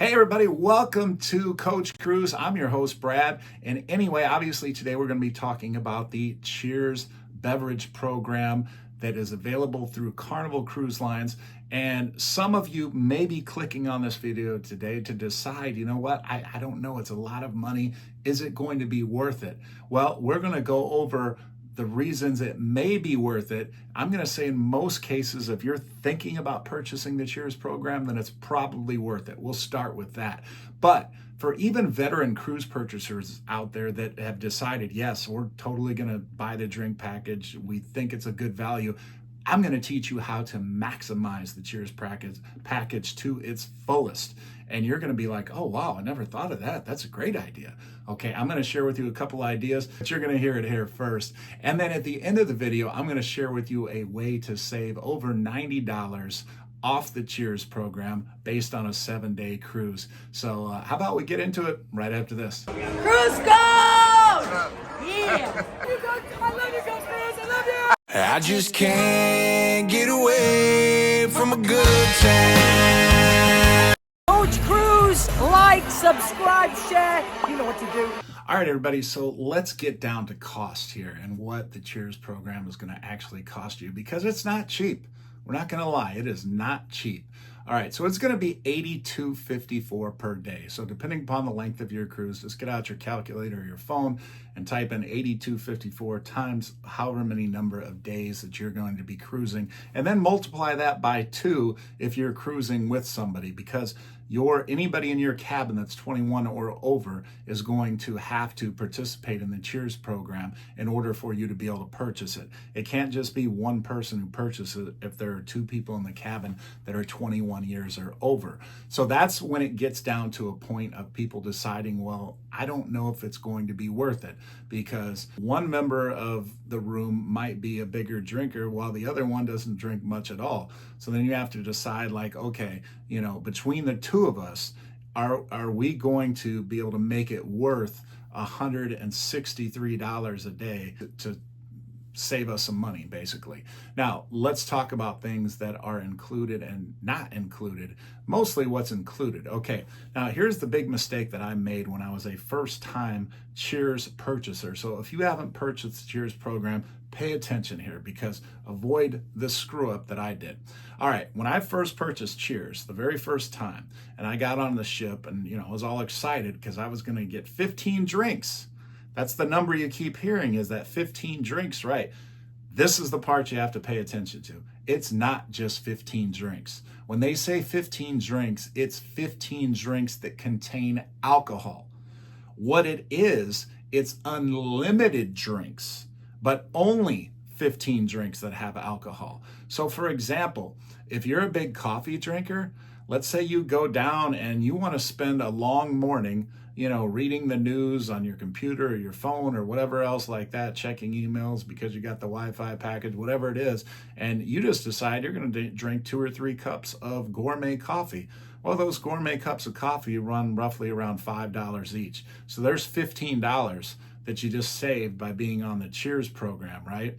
Hey everybody, welcome to Coach Cruise. I'm your host, Brad. And anyway, obviously today we're going to be talking about the Cheers beverage program that is available through Carnival Cruise Lines. And some of you may be clicking on this video today to decide, you know what, I don't know, it's a lot of money. Is it going to be worth it? Well, we're going to go over the reasons it may be worth it. I'm going to say in most cases, if you're thinking about purchasing the Cheers program, then it's probably worth it. We'll start with that. But for even veteran cruise purchasers out there that have decided, yes, we're totally going to buy the drink package, we think it's a good value, I'm going to teach you how to maximize the Cheers package to its fullest. And you're going to be like, oh, wow, I never thought of that. That's a great idea. Okay, I'm going to share with you a couple ideas, but you're going to hear it here first. And then at the end of the video, I'm going to share with you a way to save over $90 off the Cheers program based on a 7-day cruise. So how about we get into it right after this? Cruise go! Yeah! I love you, Coach Cruise. I love you! I just can't get away from a good time. Coach Cruise, like, subscribe, share. You know what to do. All right, everybody, so let's get down to cost here and what the Cheers program is going to actually cost you, because it's not cheap. We're not going to lie, it is not cheap. All right, so it's going to be $82.54 per day. So depending upon the length of your cruise, just get out your calculator or your phone and type in $82.54 times however many number of days that you're going to be cruising, and then multiply that by 2 if you're cruising with somebody, because anybody in your cabin that's 21 or over is going to have to participate in the Cheers program in order for you to be able to purchase it. It can't just be one person who purchases it if there are 2 people in the cabin that are 21 years or over. So that's when it gets down to a point of people deciding, well, I don't know if it's going to be worth it, because one member of the room might be a bigger drinker while the other one doesn't drink much at all. So then you have to decide, like, okay, between the 2 of us, are we going to be able to make it worth $163 a day to save us some money, basically. Now, let's talk about things that are included and not included. Mostly what's included. Okay, now here's the big mistake that I made when I was a first-time Cheers purchaser. So if you haven't purchased the Cheers program, pay attention here, because avoid the screw-up that I did. All right, when I first purchased Cheers, the very first time, and I got on the ship and, I was all excited because I was going to get 15 drinks. That's the number you keep hearing, is that 15 drinks, right? This is the part you have to pay attention to. It's not just 15 drinks. When they say 15 drinks, it's 15 drinks that contain alcohol. What it is, it's unlimited drinks, but only 15 drinks that have alcohol. So for example, if you're a big coffee drinker, let's say you go down and you want to spend a long morning reading the news on your computer or your phone or whatever else like that, checking emails because you got the Wi-Fi package, whatever it is, and you just decide you're going to drink 2 or 3 cups of gourmet coffee. Well, those gourmet cups of coffee run roughly around $5 each. So there's $15 that you just saved by being on the Cheers program, right?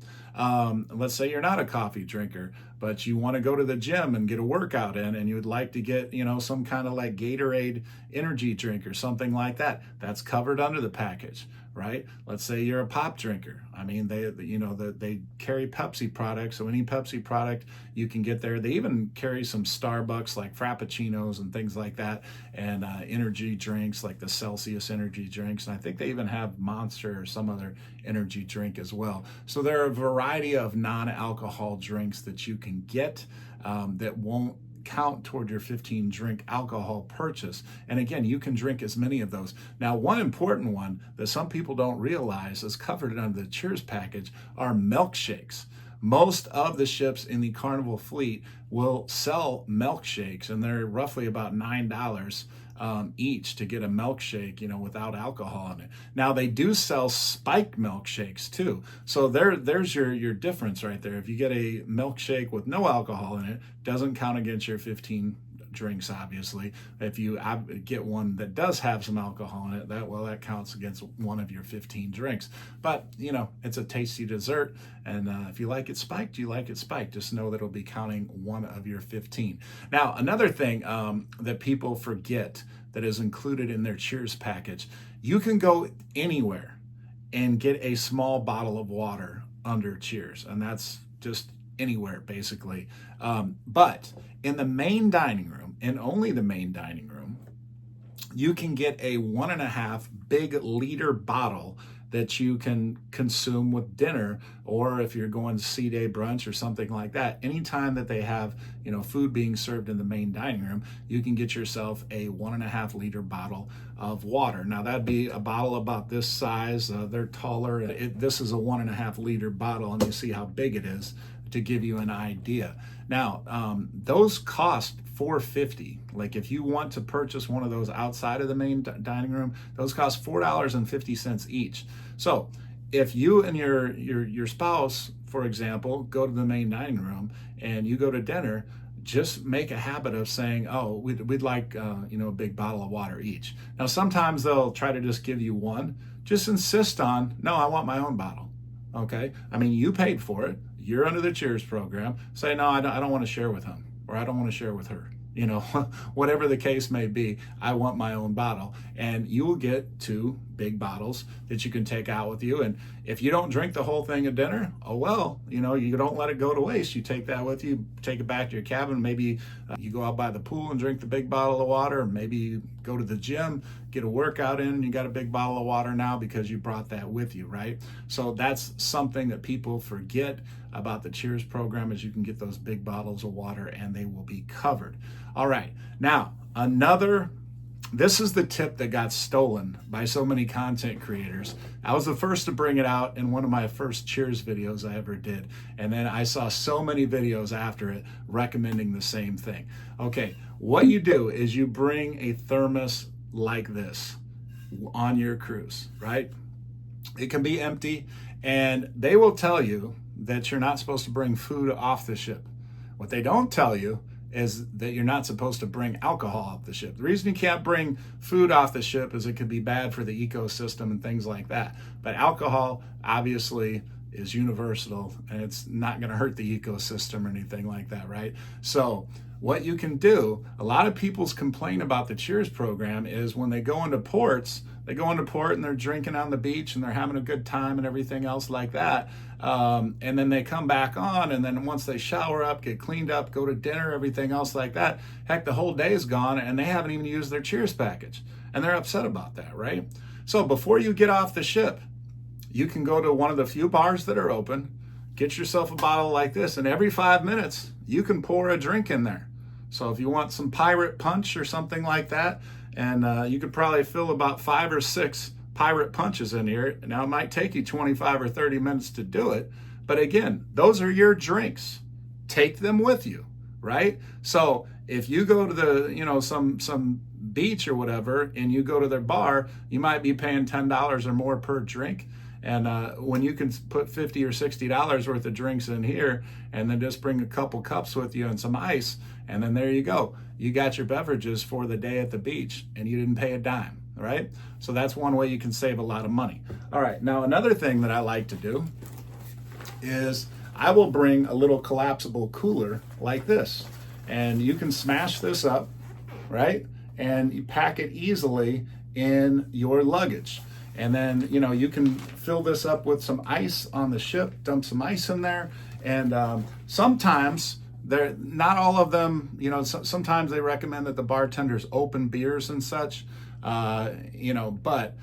Let's say you're not a coffee drinker, but you want to go to the gym and get a workout in, and you would like to get, some kind of like Gatorade energy drink or something like that. That's covered under the package, right? Let's say you're a pop drinker. I mean, they carry Pepsi products, so any Pepsi product you can get there. They even carry some Starbucks like Frappuccinos and things like that, and energy drinks like the Celsius energy drinks, and I think they even have Monster or some other energy drink as well. So there are a variety of non-alcohol drinks that you can get that won't count toward your 15 drink alcohol purchase. And again, you can drink as many of those. Now, one important one that some people don't realize is covered under the Cheers package are milkshakes. Most of the ships in the Carnival fleet will sell milkshakes, and they're roughly about $9 each to get a milkshake, without alcohol in it. Now, they do sell spiked milkshakes too. So there's your difference right there. If you get a milkshake with no alcohol in it, doesn't count against your 15 drinks, obviously. If you get one that does have some alcohol in it, that counts against one of your 15 drinks. But, it's a tasty dessert, and if you like it spiked, you like it spiked. Just know that it'll be counting one of your 15. Now, another thing that people forget that is included in their Cheers package, you can go anywhere and get a small bottle of water under Cheers, and that's just anywhere basically. But in the main dining room, and only the main dining room, you can get a 1.5 big liter bottle that you can consume with dinner, or if you're going to C-Day brunch or something like that. Anytime that they have, food being served in the main dining room, you can get yourself a 1.5 liter bottle of water. Now that'd be a bottle about this size. They're taller. This is a 1.5 liter bottle, and you see how big it is to give you an idea. Now, those cost $4.50. Like if you want to purchase one of those outside of the main dining room, those cost $4.50 each. So if you and your spouse, for example, go to the main dining room and you go to dinner, just make a habit of saying, oh, we'd like a big bottle of water each. Now, sometimes they'll try to just give you one. Just insist on, no, I want my own bottle. Okay? I mean, you paid for it. You're under the Cheers program. Say, no, I don't want to share with him, or I don't want to share with her. Whatever the case may be, I want my own bottle. And you will get 2 big bottles that you can take out with you. And if you don't drink the whole thing at dinner, oh well, you don't let it go to waste. You take that with you, take it back to your cabin. Maybe you go out by the pool and drink the big bottle of water. Maybe you go to the gym, get a workout in, and you got a big bottle of water now because you brought that with you, right? So that's something that people forget about the Cheers program, is you can get those big bottles of water and they will be covered. All right, now this is the tip that got stolen by so many content creators. I was the first to bring it out in one of my first Cheers videos I ever did. And then I saw so many videos after it recommending the same thing. Okay, what you do is you bring a thermos like this on your cruise, right? It can be empty, and they will tell you that you're not supposed to bring food off the ship. What they don't tell you is that you're not supposed to bring alcohol off the ship. The reason you can't bring food off the ship is it could be bad for the ecosystem and things like that. But alcohol, obviously, is universal, and it's not going to hurt the ecosystem or anything like that, right? So what you can do, a lot of people's complaint about the Cheers program is when they go into ports, they go into port and they're drinking on the beach and they're having a good time and everything else like that. And then they come back on, and then once they shower up, get cleaned up, go to dinner, everything else like that, heck, the whole day is gone and they haven't even used their Cheers package. And they're upset about that, right? So before you get off the ship, you can go to one of the few bars that are open, get yourself a bottle like this, and every 5 minutes, you can pour a drink in there. So if you want some pirate punch or something like that, and you could probably fill about 5 or 6 pirate punches in here. Now, it might take you 25 or 30 minutes to do it, but again, those are your drinks. Take them with you, right? So if you go to the, some beach or whatever, and you go to their bar, you might be paying $10 or more per drink. And when you can put $50 or $60 worth of drinks in here, and then just bring a couple cups with you and some ice, and then there you go. You got your beverages for the day at the beach, and you didn't pay a dime, right? So that's one way you can save a lot of money. All right, now another thing that I like to do is I will bring a little collapsible cooler like this, and you can smash this up, right? And you pack it easily in your luggage. And then, you can fill this up with some ice on the ship, dump some ice in there. And sometimes, not all of them, sometimes they recommend that the bartenders open beers and such, but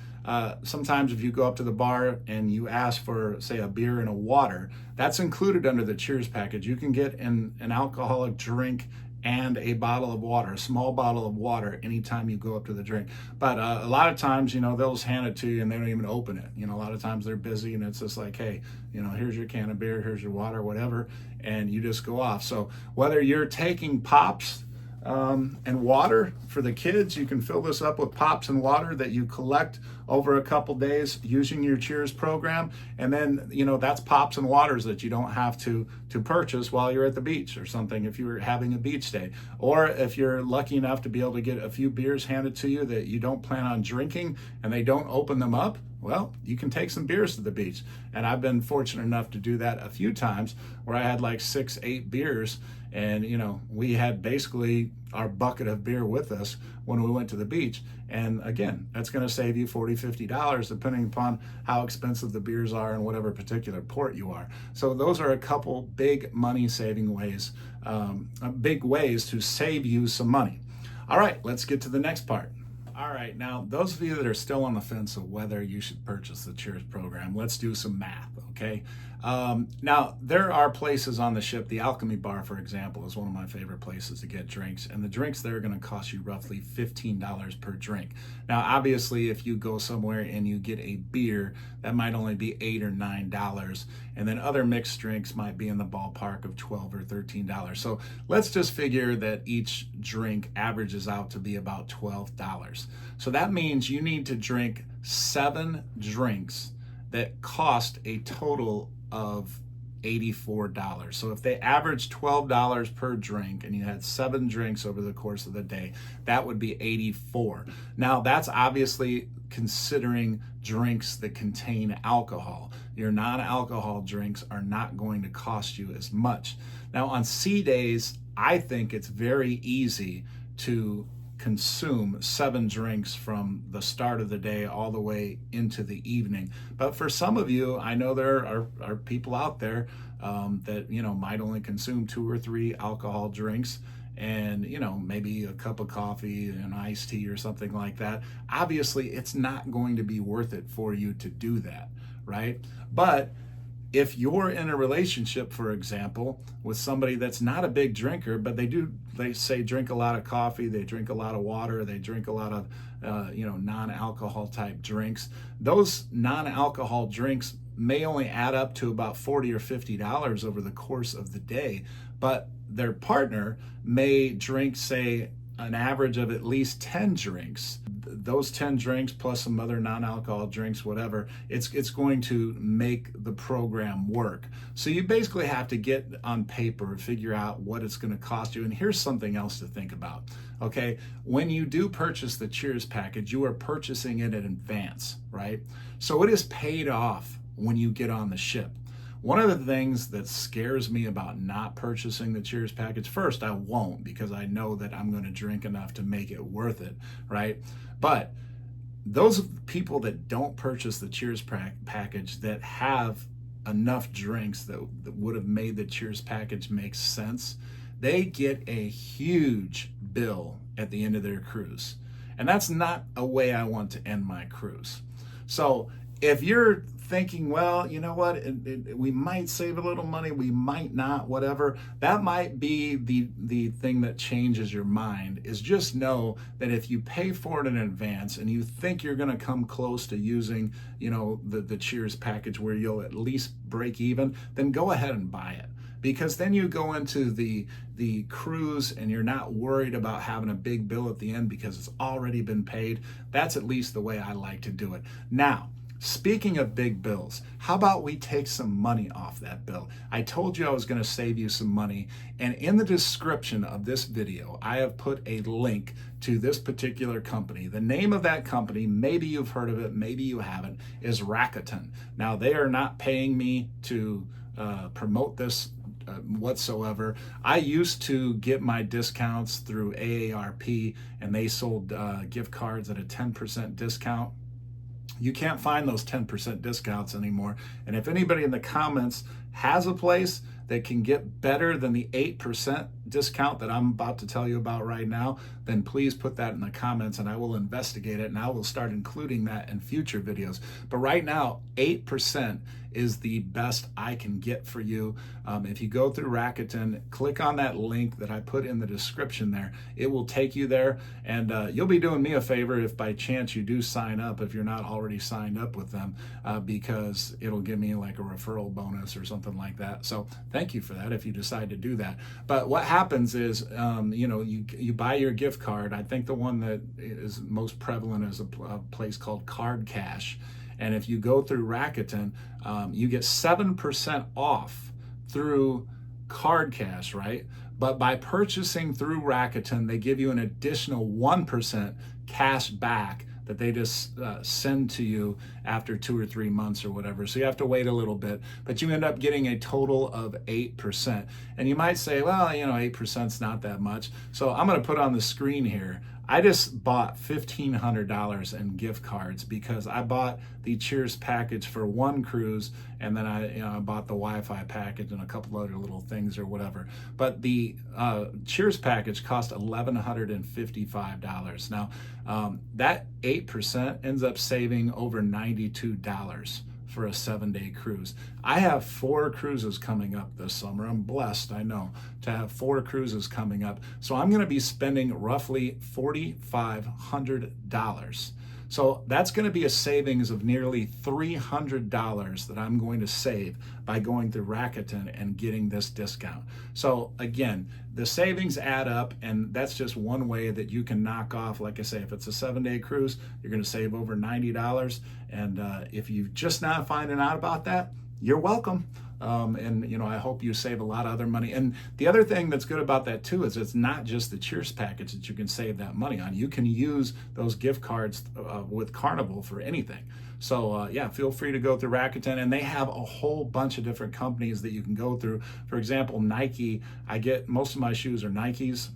sometimes if you go up to the bar and you ask for, say, a beer and a water, that's included under the Cheers package. You can get an alcoholic drink and a bottle of water, a small bottle of water, anytime you go up to the drink. But a lot of times, they'll just hand it to you and they don't even open it. A lot of times they're busy and it's just like, hey, here's your can of beer, here's your water, whatever, and you just go off. So whether you're taking pops And water for the kids. You can fill this up with pops and water that you collect over a couple days using your Cheers program. And then, that's pops and waters that you don't have to purchase while you're at the beach or something if you're having a beach day. Or if you're lucky enough to be able to get a few beers handed to you that you don't plan on drinking and they don't open them up, well, you can take some beers to the beach. And I've been fortunate enough to do that a few times where I had like 6-8 beers, and we had basically our bucket of beer with us when we went to the beach. And again, that's going to save you $40-$50 depending upon how expensive the beers are and whatever particular port you are. So those are a couple big money saving ways, big ways to save you some money. All right, let's get to the next part. All right, now those of you that are still on the fence of whether you should purchase the Cheers program, let's do some math, okay? Now, there are places on the ship. The Alchemy Bar, for example, is one of my favorite places to get drinks, and the drinks there are going to cost you roughly $15 per drink. Now, obviously, if you go somewhere and you get a beer, that might only be $8 or $9, and then other mixed drinks might be in the ballpark of $12 or $13. So let's just figure that each drink averages out to be about $12. So that means you need to drink 7 drinks that cost a total of $84. So if they average $12 per drink and you had 7 drinks over the course of the day, that would be $84. Now that's obviously considering drinks that contain alcohol. Your non-alcohol drinks are not going to cost you as much. Now on sea days, I think it's very easy to consume 7 drinks from the start of the day all the way into the evening. But for some of you, I know there are people out there that might only consume 2 or 3 alcohol drinks and maybe a cup of coffee and iced tea or something like that. Obviously, it's not going to be worth it for you to do that, right? But if you're in a relationship, for example, with somebody that's not a big drinker, but they say drink a lot of coffee, they drink a lot of water, they drink a lot of non-alcohol type drinks, those non-alcohol drinks may only add up to about $40 or $50 over the course of the day, but their partner may drink, say, an average of at least 10 drinks. Those 10 drinks plus some other non-alcohol drinks, whatever, it's going to make the program work. So you basically have to get on paper, figure out what it's going to cost you. And here's something else to think about, okay? When you do purchase the Cheers package, you are purchasing it in advance, right? So it is paid off when you get on the ship. One of the things that scares me about not purchasing the Cheers package, first, I won't because I know that I'm going to drink enough to make it worth it, right? But those people that don't purchase the Cheers package that have enough drinks that would have made the Cheers package make sense, they get a huge bill at the end of their cruise. And that's not a way I want to end my cruise. So if you're thinking, well, you know what, we might save a little money, we might not, whatever, that might be the thing that changes your mind, is just know that if you pay for it in advance and you think you're going to come close to using, the Cheers package where you'll at least break even, then go ahead and buy it. Because then you go into the cruise and you're not worried about having a big bill at the end because it's already been paid. That's at least the way I like to do it. Now, speaking of big bills, how about we take some money off that bill? I told you I was going to save you some money, and in the description of this video, I have put a link to this particular company. The name of that company, maybe you've heard of it, maybe you haven't, is Rakuten. Now, they are not paying me to promote this whatsoever. I used to get my discounts through AARP, and they sold gift cards at a 10% discount. You can't find those 10% discounts anymore. And if anybody in the comments has a place that can get better than the 8% discount that I'm about to tell you about right now, then please put that in the comments and I will investigate it and I will start including that in future videos. But right now, 8% is the best I can get for you. If you go through Rakuten, click on that link that I put in the description there. It will take you there, and you'll be doing me a favor if by chance you do sign up, if you're not already signed up with them, because it'll give me like a referral bonus or something like that. So thank you for that if you decide to do that. But what happens happens is, you know, you buy your gift card. I think the one that is most prevalent is a place called Card Cash. And if you go through Rakuten, you get 7% off through Card Cash, right? But by purchasing through Rakuten, they give you an additional 1% cash back that they just send to you after 2 or 3 months or whatever. So you have to wait a little bit, but you end up getting a total of 8%. And you might say, well, you know, 8% is not that much. So I'm going to put on the screen here. I just bought $1,500 in gift cards because I bought the Cheers package for one cruise, and then I bought the Wi-Fi package and a couple other little things or whatever. But the Cheers package cost $1,155. Now, that 8% ends up saving over $92 for a 7-day cruise. I have 4 cruises coming up this summer. I'm blessed, I know, to have 4 cruises coming up. So I'm going to be spending roughly $4,500. So that's going to be a savings of nearly $300 that I'm going to save by going through Rakuten and getting this discount. So again, the savings add up, and that's just one way that you can knock off. Like I say, if it's a 7-day cruise, you're going to save over $90. And if you're just now finding out about that, you're welcome. And you know, I hope you save a lot of other money. And the other thing that's good about that too is it's not just the Cheers package that you can save that money on. You can use those gift cards with Carnival for anything. So yeah, feel free to go through Rakuten, and they have a whole bunch of different companies that you can go through. For example, Nike, I get most of my shoes are Nikes.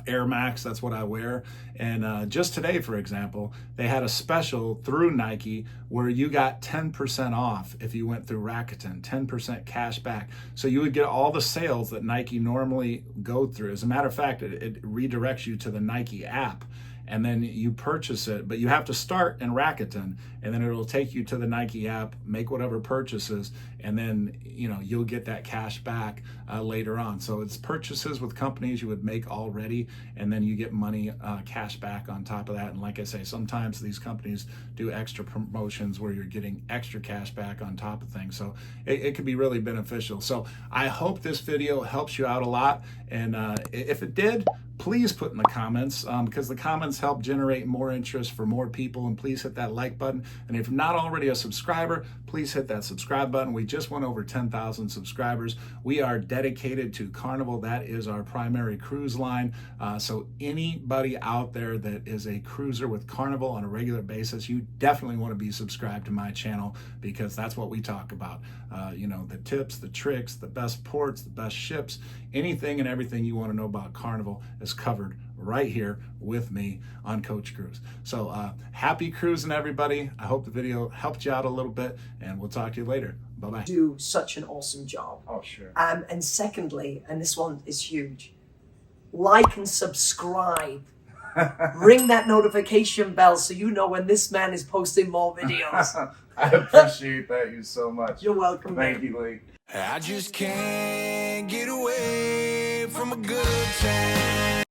Air Max, that's what I wear. And just today, for example, they had a special through Nike where you got 10% off if you went through Rakuten, 10% cash back. So you would get all the sales that Nike normally go through. As a matter of fact, it redirects you to the Nike app, and then you purchase it, but you have to start in Rakuten, and then it'll take you to the Nike app, make whatever purchases, and then you'll get that cash back later on. So it's purchases with companies you would make already, and then you get money cash back on top of that. And like I say, sometimes these companies do extra promotions where you're getting extra cash back on top of things. So it can be really beneficial. So I hope this video helps you out a lot, and if it did, please put in the comments, because the comments help generate more interest for more people. And please hit that like button. And if you're not already a subscriber, please hit that subscribe button. We just went over 10,000 subscribers. We are dedicated to Carnival. That is our primary cruise line. So anybody out there that is a cruiser with Carnival on a regular basis, you definitely want to be subscribed to my channel, because that's what we talk about. The tips, the tricks, the best ports, the best ships, anything and everything you want to know about Carnival is covered right here with me on Coach Cruise. So happy cruising, everybody. I hope the video helped you out a little bit, and we'll talk to you later. Bye-bye. Do such an awesome job. Oh, sure. And secondly, and this one is huge, like and subscribe. Ring that notification bell so you know when this man is posting more videos. I appreciate that, you so much. You're welcome. Thank you, Lee. I just can't get away from a good time.